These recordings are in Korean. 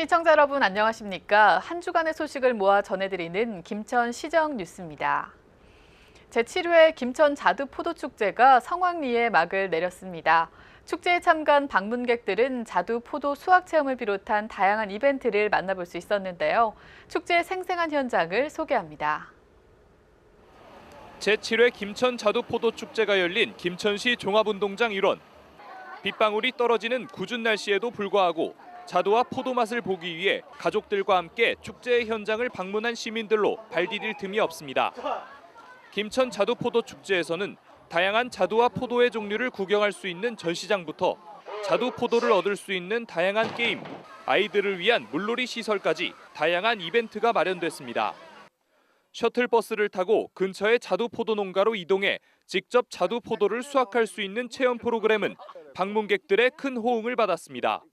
시청자 여러분 안녕하십니까? 한 주간의 소식을 모아 전해드리는 김천 시정 뉴스입니다. 제7회 김천 자두 포도축제가 성황리에 막을 내렸습니다. 축제에 참가한 방문객들은 자두 포도 수확 체험을 비롯한 다양한 이벤트를 만나볼 수 있었는데요. 축제의 생생한 현장을 소개합니다. 제7회 김천 자두 포도 축제가 열린 김천시 종합운동장 일원. 빗방울이 떨어지는 궂은 날씨에도 불구하고 자두와 포도 맛을 보기 위해 가족들과 함께 축제의 현장을 방문한 시민들로 발 디딜 틈이 없습니다. 김천 자두 포도 축제에서는 다양한 자두와 포도의 종류를 구경할 수 있는 전시장부터 자두 포도를 얻을 수 있는 다양한 게임, 아이들을 위한 물놀이 시설까지 다양한 이벤트가 마련됐습니다. 셔틀버스를 타고 근처의 자두 포도 농가로 이동해 직접 자두 포도를 수확할 수 있는 체험 프로그램은 방문객들의 큰 호응을 받았습니다.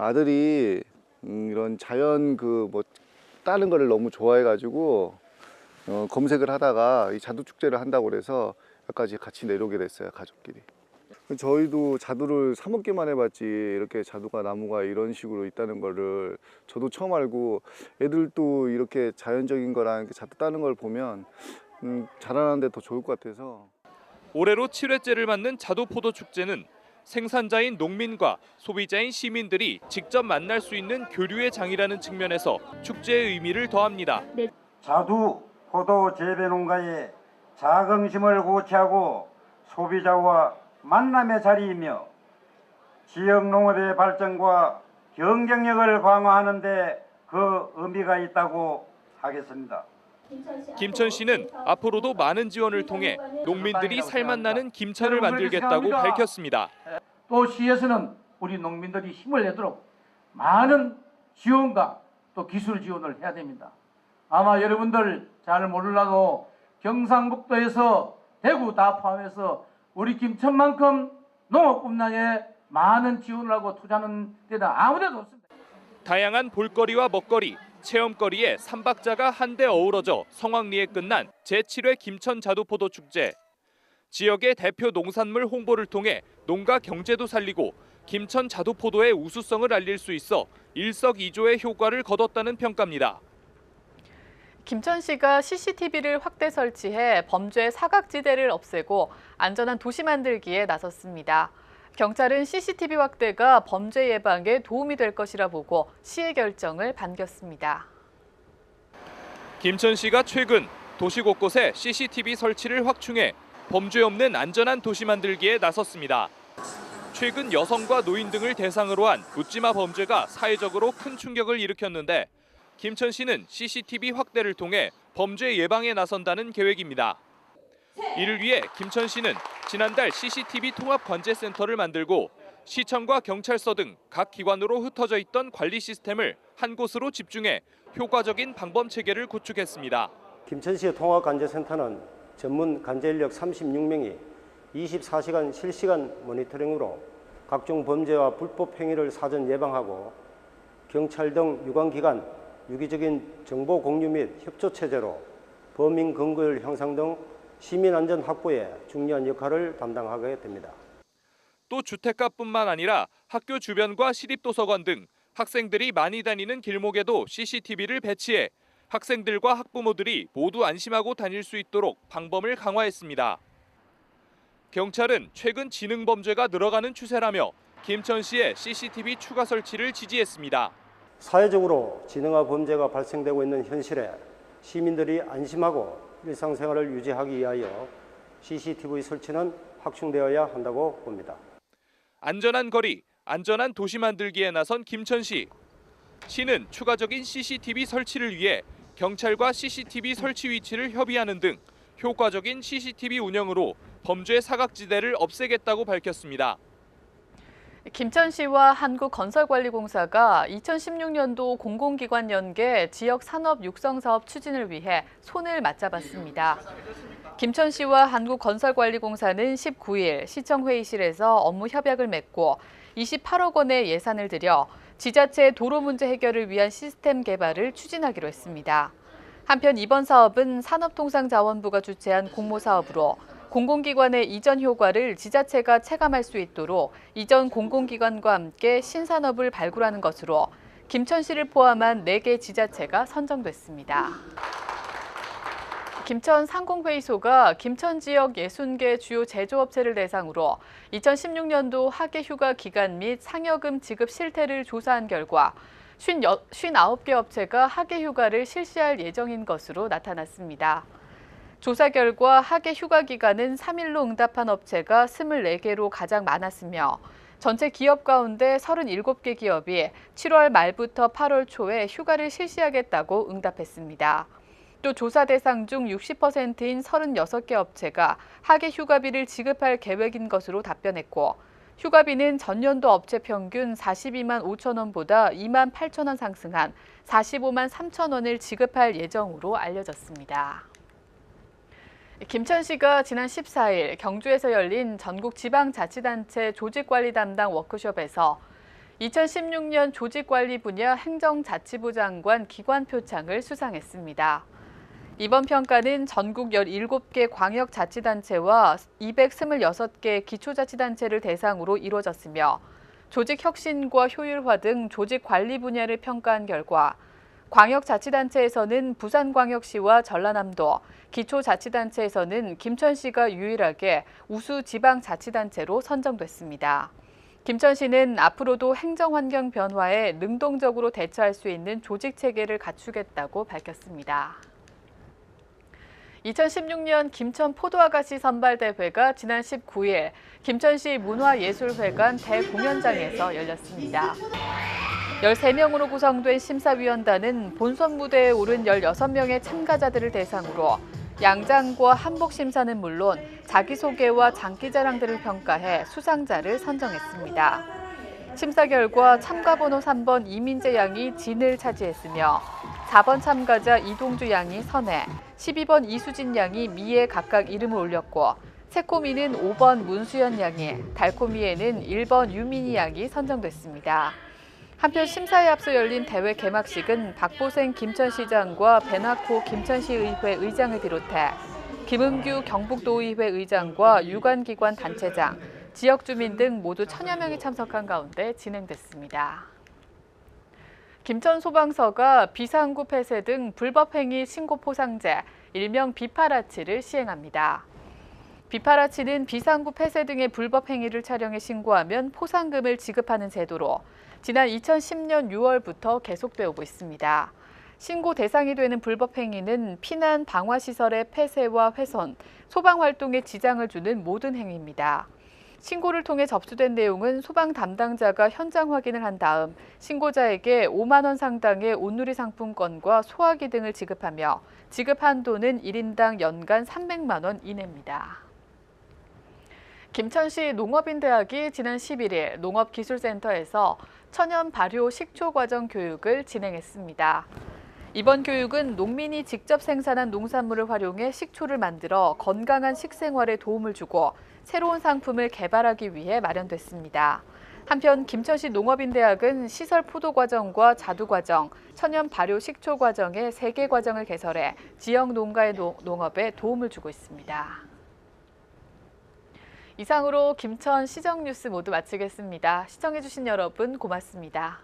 아들이 이런 자연 다른 거를 너무 좋아해가지고 검색을 하다가 이 자두 축제를 한다고 그래서 여기까지 같이 내려오게 됐어요, 가족끼리. 저희도 자두를 사 먹기만 해봤지 이렇게 자두가 나무가 이런 식으로 있다는 거를 저도 처음 알고, 애들도 이렇게 자연적인 거랑 자두 따는 걸 보면 자라나는데 더 좋을 것 같아서. 올해로 7회째를 맞는 자두 포도 축제는 생산자인 농민과 소비자인 시민들이 직접 만날 수 있는 교류의 장이라는 측면에서 축제의 의미를 더합니다. 자두 포도 재배 농가의 자긍심을 고취하고 소비자와 만남의 자리이며 지역 농업의 발전과 경쟁력을 강화하는 데 그 의미가 있다고 하겠습니다. 김천시는 앞으로도 많은 지원을 통해 농민들이 살맛 나는 김천을 만들겠다고 밝혔습니다. 또 시에서는 우리 농민들이 힘을 내도록 많은 지원과 또 기술 지원을 해야 됩니다. 아마 여러분들 잘 모르라도 경상북도에서 대구 다 포함해서 우리 김천만큼 농업 분야에 많은 지원을 하고 투자하는 데는 아무데도 없습니다. 다양한 볼거리와 먹거리, 체험거리에 삼박자가 한데 어우러져 성황리에 끝난 제7회 김천 자두포도 축제. 지역의 대표 농산물 홍보를 통해 농가 경제도 살리고 김천 자두포도의 우수성을 알릴 수 있어 일석이조의 효과를 거뒀다는 평가입니다. 김천시가 CCTV를 확대 설치해 범죄 사각지대를 없애고 안전한 도시 만들기에 나섰습니다. 경찰은 CCTV 확대가 범죄 예방에 도움이 될 것이라 보고 시의 결정을 반겼습니다. 김천시가 최근 도시 곳곳에 CCTV 설치를 확충해 범죄 없는 안전한 도시 만들기에 나섰습니다. 최근 여성과 노인 등을 대상으로 한 묻지마 범죄가 사회적으로 큰 충격을 일으켰는데 김천시는 CCTV 확대를 통해 범죄 예방에 나선다는 계획입니다. 이를 위해 김천시는 지난달 CCTV 통합관제센터를 만들고 시청과 경찰서 등 각 기관으로 흩어져 있던 관리 시스템을 한 곳으로 집중해 효과적인 방범 체계를 구축했습니다. 김천시의 통합관제센터는 전문 관제 인력 36명이 24시간 실시간 모니터링으로 각종 범죄와 불법 행위를 사전 예방하고 경찰 등 유관기관 유기적인 정보 공유 및 협조 체제로 범인 근거율 향상 등 시민 안전 확보에 중요한 역할을 담당하게 됩니다. 또 주택가뿐만 아니라 학교 주변과 시립도서관 등 학생들이 많이 다니는 길목에도 CCTV를 배치해 학생들과 학부모들이 모두 안심하고 다닐 수 있도록 방범을 강화했습니다. 경찰은 최근 지능범죄가 늘어가는 추세라며 김천시의 CCTV 추가 설치를 지지했습니다. 사회적으로 지능화 범죄가 발생되고 있는 현실에 시민들이 안심하고 일상생활을 유지하기 위하여 CCTV 설치는 확충되어야 한다고 봅니다. 안전한 거리, 안전한 도시 만들기에 나선 김천시. 시는 추가적인 CCTV 설치를 위해 경찰과 CCTV 설치 위치를 협의하는 등 효과적인 CCTV 운영으로 범죄 사각지대를 없애겠다고 밝혔습니다. 김천시와 한국건설관리공사가 2016년도 공공기관 연계 지역 산업 육성 사업 추진을 위해 손을 맞잡았습니다. 김천시와 한국건설관리공사는 19일 시청회의실에서 업무 협약을 맺고 28억 원의 예산을 들여 지자체 도로 문제 해결을 위한 시스템 개발을 추진하기로 했습니다. 한편 이번 사업은 산업통상자원부가 주최한 공모사업으로 공공기관의 이전 효과를 지자체가 체감할 수 있도록 이전 공공기관과 함께 신산업을 발굴하는 것으로 김천시를 포함한 4개 지자체가 선정됐습니다. 김천 상공회의소가 김천 지역 60개 주요 제조업체를 대상으로 2016년도 하계휴가 기간 및 상여금 지급 실태를 조사한 결과 59개 업체가 하계휴가를 실시할 예정인 것으로 나타났습니다. 조사 결과 하계휴가 기간은 3일로 응답한 업체가 24개로 가장 많았으며 전체 기업 가운데 37개 기업이 7월 말부터 8월 초에 휴가를 실시하겠다고 응답했습니다. 또 조사 대상 중 60%인 36개 업체가 하계 휴가비를 지급할 계획인 것으로 답변했고 휴가비는 전년도 업체 평균 42만 5천 원보다 2만 8천 원 상승한 45만 3천 원을 지급할 예정으로 알려졌습니다. 김천시가 지난 14일 경주에서 열린 전국지방자치단체 조직관리 담당 워크숍에서 2016년 조직관리 분야 행정자치부 장관 기관표창을 수상했습니다. 이번 평가는 전국 17개 광역자치단체와 226개 기초자치단체를 대상으로 이루어졌으며 조직 혁신과 효율화 등 조직 관리 분야를 평가한 결과 광역자치단체에서는 부산광역시와 전라남도, 기초자치단체에서는 김천시가 유일하게 우수 지방자치단체로 선정됐습니다. 김천시는 앞으로도 행정환경 변화에 능동적으로 대처할 수 있는 조직체계를 갖추겠다고 밝혔습니다. 2016년 김천 포도아가씨 선발대회가 지난 19일 김천시 문화예술회관 대공연장에서 열렸습니다. 13명으로 구성된 심사위원단은 본선 무대에 오른 16명의 참가자들을 대상으로 양장과 한복 심사는 물론 자기소개와 장기자랑들을 평가해 수상자를 선정했습니다. 심사 결과 참가번호 3번 이민재 양이 진을 차지했으며 4번 참가자 이동주 양이 선에, 12번 이수진 양이 미에 각각 이름을 올렸고 새코미는 5번 문수연 양이, 달코미에는 1번 유민희 양이 선정됐습니다. 한편 심사에 앞서 열린 대회 개막식은 박보생 김천시장과 배낙호 김천시의회 의장을 비롯해 김은규 경북도의회 의장과 유관기관 단체장, 지역 주민 등 모두 1000여 명이 참석한 가운데 진행됐습니다. 김천소방서가 비상구 폐쇄 등 불법행위 신고 포상제, 일명 비파라치를 시행합니다. 비파라치는 비상구 폐쇄 등의 불법행위를 촬영해 신고하면 포상금을 지급하는 제도로 지난 2010년 6월부터 계속되어 오고 있습니다. 신고 대상이 되는 불법행위는 피난 방화시설의 폐쇄와 훼손, 소방활동에 지장을 주는 모든 행위입니다. 신고를 통해 접수된 내용은 소방 담당자가 현장 확인을 한 다음 신고자에게 5만 원 상당의 온누리 상품권과 소화기 등을 지급하며 지급 한도는 1인당 연간 300만 원 이내입니다. 김천시 농업인대학이 지난 11일 농업기술센터에서 천연 발효 식초 과정 교육을 진행했습니다. 이번 교육은 농민이 직접 생산한 농산물을 활용해 식초를 만들어 건강한 식생활에 도움을 주고 새로운 상품을 개발하기 위해 마련됐습니다. 한편 김천시 농업인대학은 시설 포도 과정과 자두 과정, 천연 발효 식초 과정의 3개 과정을 개설해 지역 농가의 농업에 도움을 주고 있습니다. 이상으로 김천 시정 뉴스 모두 마치겠습니다. 시청해주신 여러분 고맙습니다.